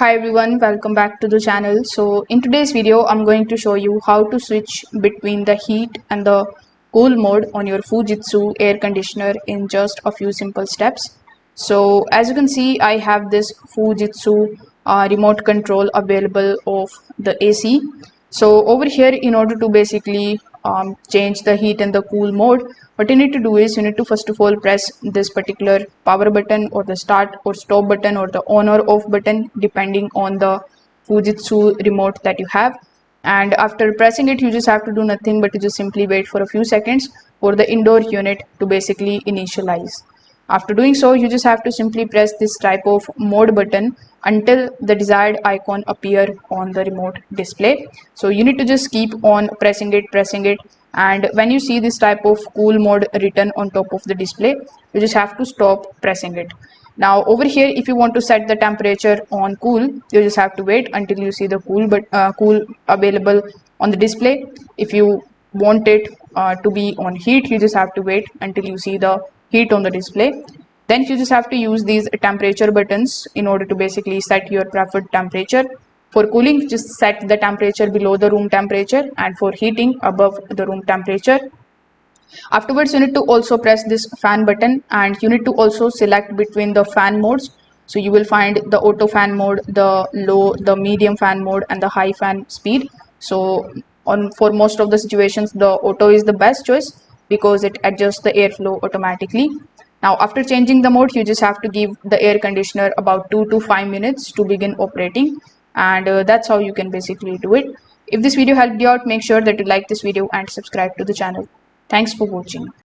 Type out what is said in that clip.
Hi everyone, welcome back to the channel. So in today's video, I'm going to show you how to switch between the heat and the cool mode on your Fujitsu air conditioner in just a few simple steps. So as you can see, I have this Fujitsu remote control available of the AC. So over here, in order to basically change the heat and the cool mode, what you need to do is you need to first of all press this particular power button or the start or stop button or the on or off button depending on the Fujitsu remote that you have. And after pressing it, you just have to do nothing but to just simply wait for a few seconds for the indoor unit to basically initialize. After doing so, you just have to simply press this type of mode button until the desired icon appear on the remote display. So you need to just keep on pressing it, and when you see this type of cool mode written on top of the display, you just have to stop pressing it. Now over here, if you want to set the temperature on cool, you just have to wait until you see the cool available on the display. If you want it to be on heat, you just have to wait until you see the heat on the display. Then you just have to use these temperature buttons in order to basically set your preferred temperature. For cooling, just set the temperature below the room temperature, and for heating, above the room temperature. Afterwards, you need to also press this fan button, and you need to also select between the fan modes. So you will find the auto fan mode, the low, the medium fan mode, and the high fan speed. So for most of the situations, the auto is the best choice because it adjusts the airflow automatically. Now after changing the mode, you just have to give the air conditioner about 2 to 5 minutes to begin operating, and that's how you can basically do it. If this video helped you out, make sure that you like this video and subscribe to the channel. Thanks for watching.